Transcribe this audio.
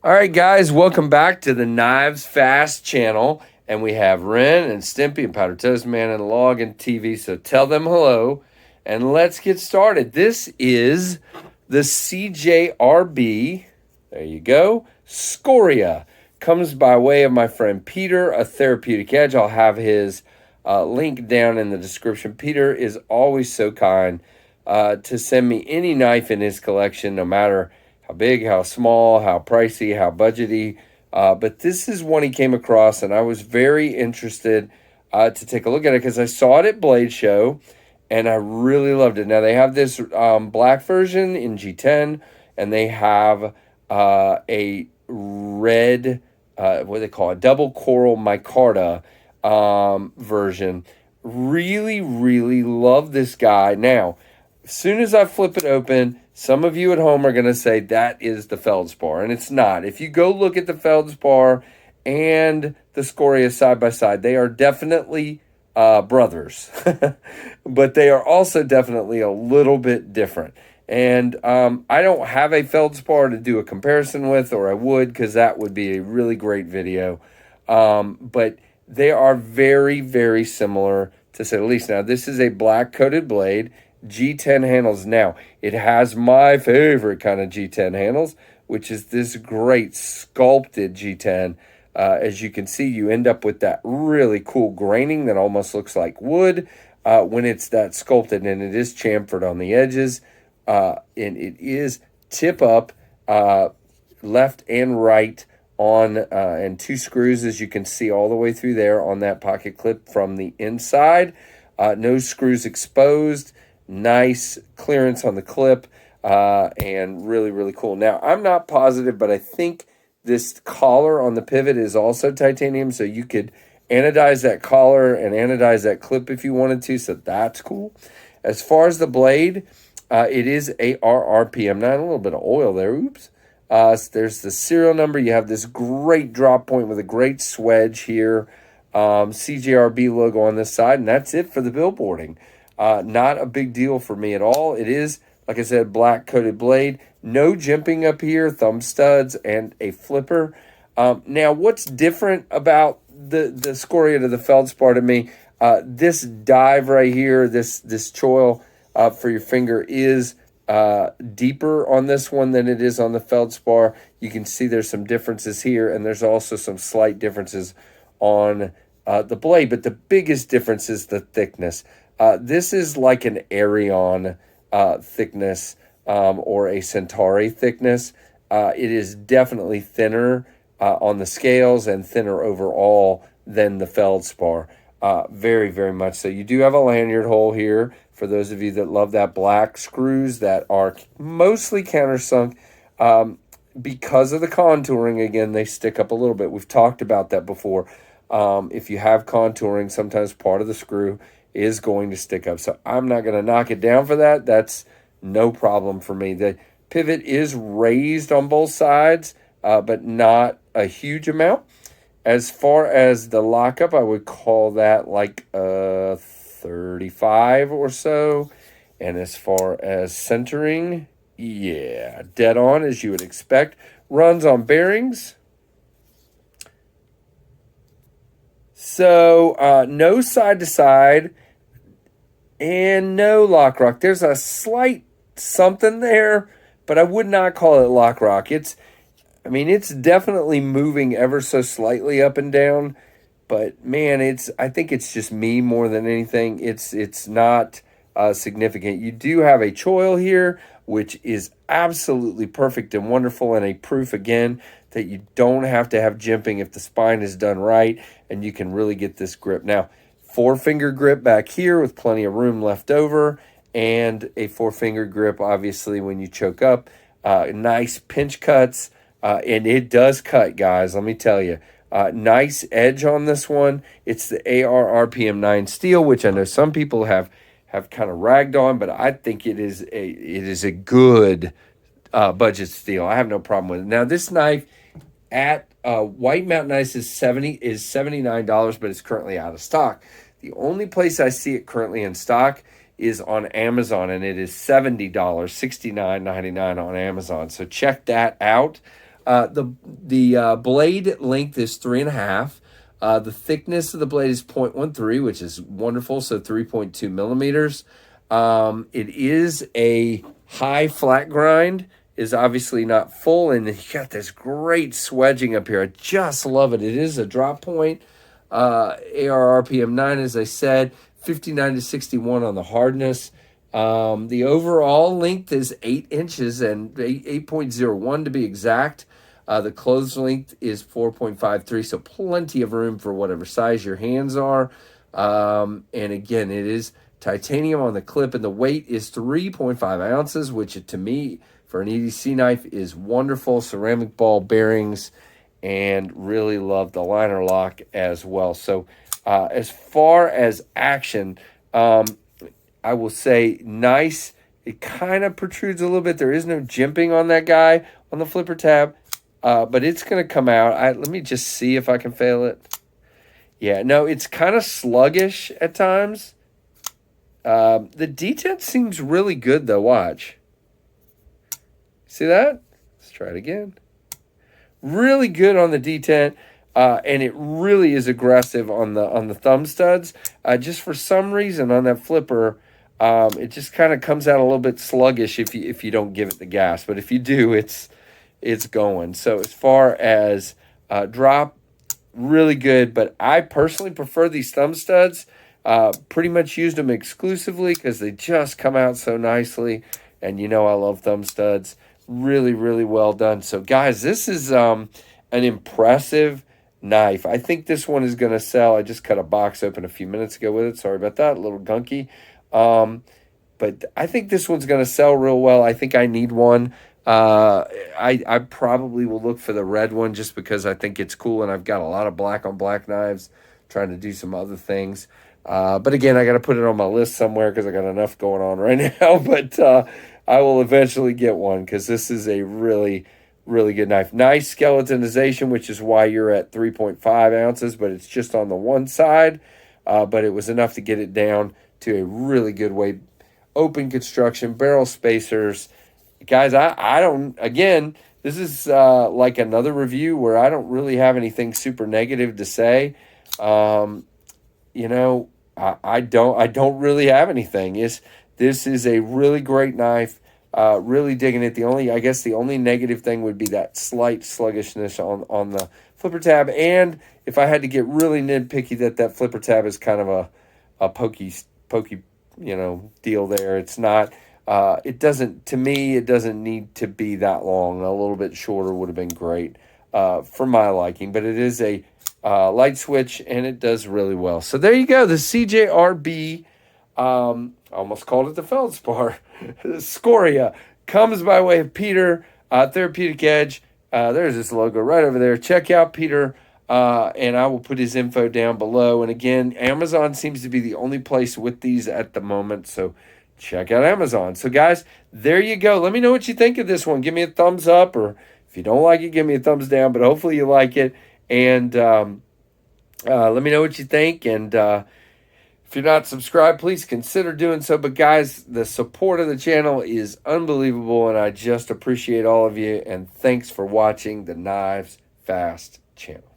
All right, guys, welcome back to the KnivesFAST channel. And we have Ren and Stimpy and Powder Toast Man and Log and TV. So tell them hello and let's get started. This is the CJRB, there you go, Scoria. Comes by way of my friend Peter, a Therapeutic Edge. I'll have his link down in the description. Peter is always so kind to send me any knife in his collection, no matter how big, how small, how pricey, how budgety. But this is one he came across, and I was very interested to take a look at it because I saw it at Blade Show, and I really loved it. Now, they have this black version in G10, and they have a red, what do they call it, double coral micarta version. Really, really love this guy. Now, as soon as I flip it open, some of you at home are going to say that is the feldspar, and it's not. If you go look at the feldspar and the Scoria side by side, they are definitely brothers, but they are also definitely a little bit different. And I don't have a feldspar to do a comparison with, or I would, because that would be a really great video. But they are very, very similar, to say the least. Now, this is a black-coated blade. G10 handles. Now, it has my favorite kind of G10 handles, which is this great sculpted G10. As you can see, you end up with that really cool graining that almost looks like wood when it's that sculpted, and it is chamfered on the edges, and it is tip up, left and right on, and two screws, as you can see all the way through there on that pocket clip from the inside. No screws exposed. Nice clearance on the clip, and really, really cool. Now, I'm not positive, but I think this collar on the pivot is also titanium, so you could anodize that collar and anodize that clip if you wanted to, so that's cool. As far as the blade, it is ARRPM9, a little bit of oil there, oops. There's the serial number. You have this great drop point with a great swedge here, CJRB logo on this side, and that's it for the billboarding. Not a big deal for me at all. It is, like I said, black coated blade. No jimping up here, thumb studs, and a flipper. Now, what's different about the Scoria to the feldspar to me, this dive right here, this choil for your finger is deeper on this one than it is on the feldspar. You can see there's some differences here, and there's also some slight differences on the blade, but the biggest difference is the thickness. This is like an Arion thickness or a Centauri thickness. It is definitely thinner on the scales and thinner overall than the feldspar. Very, very much so. You do have a lanyard hole here for those of you that love that black screws that are mostly countersunk. Because of the contouring, again, they stick up a little bit. We've talked about that before. If you have contouring, sometimes part of the screw is going to stick up. So I'm not going to knock it down for that. That's no problem for me. The pivot is raised on both sides, but not a huge amount. As far as the lockup, I would call that like 35 or so. And as far as centering, yeah, dead on as you would expect. Runs on bearings. So no side to side. And no lock rock. There's a slight something there, but I would not call it lock rock. It's definitely moving ever so slightly up and down, but man, I think it's just me more than anything. It's not significant. You do have a choil here, which is absolutely perfect and wonderful, and a proof again that you don't have to have jimping if the spine is done right, and you can really get this grip. Now, 4-finger grip back here with plenty of room left over, and a 4-finger grip, obviously, when you choke up. Nice pinch cuts, and it does cut, guys, let me tell you. Nice edge on this one. It's the ARRPM9 steel, which I know some people have kind of ragged on, but I think it is a good budget steel. I have no problem with it. Now, this knife at White Mountain Ice is $79, but it's currently out of stock. The only place I see it currently in stock is on Amazon, and it is $70, $69.99 on Amazon. So check that out. The blade length is 3.5. The thickness of the blade is 0.13, which is wonderful, so 3.2 millimeters. It is a high flat grind, is obviously not full, and you got this great swedging up here. I just love it. It is a drop point. AR RPM 9, as I said, 59 to 61 on the hardness. The overall length is 8 inches and 8.01 to be exact. The closed length is 4.53, so plenty of room for whatever size your hands are. And again, it is titanium on the clip, and the weight is 3.5 ounces, which to me, for an EDC knife, is wonderful. Ceramic ball bearings, and really love the liner lock as well. So as far as action, I will say nice. It kind of protrudes a little bit. There is no jimping on that guy on the flipper tab. But it's going to come out. Let me just see if I can fail it. Yeah, no, it's kind of sluggish at times. The detent seems really good, though. Watch. See that? Let's try it again. Really good on the detent, and it really is aggressive on the thumb studs. Just for some reason on that flipper, it just kind of comes out a little bit sluggish if you don't give it the gas. But if you do, it's going. So as far as drop, really good, but I personally prefer these thumb studs. Pretty much used them exclusively because they just come out so nicely, and you know I love thumb studs. Really, really well done. So guys, this is an impressive knife. I think this one is going to sell. I just cut a box open a few minutes ago with it. Sorry about that, a little gunky. But I think this one's going to sell real well. I think I need one. I probably will look for the red one just because I think it's cool, and I've got a lot of black on black knives, trying to do some other things. But again, I got to put it on my list somewhere because I got enough going on right now. But I will eventually get one because this is a really, really good knife. Nice skeletonization, which is why you're at 3.5 ounces, but it's just on the one side. But it was enough to get it down to a really good weight. Open construction, barrel spacers. Guys, I don't, again, this is like another review where I don't really have anything super negative to say. You know, I don't really have anything. This is a really great knife. Really digging it. I guess the only negative thing would be that slight sluggishness on the flipper tab. And if I had to get really nitpicky, that flipper tab is kind of a pokey, deal there. It's not. To me, it doesn't need to be that long. A little bit shorter would have been great for my liking, but it is a light switch, and it does really well. So there you go. The CJRB, almost called it the Feldspar, Scoria, comes by way of Peter, Therapeutic Edge. There's this logo right over there. Check out Peter, and I will put his info down below. And again, Amazon seems to be the only place with these at the moment, so check out Amazon. So guys, there you go. Let me know what you think of this one. Give me a thumbs up, or if you don't like it, give me a thumbs down, but hopefully you like it. And let me know what you think. And if you're not subscribed, please consider doing so. But guys, the support of the channel is unbelievable, and I just appreciate all of you. And thanks for watching the Knives Fast channel.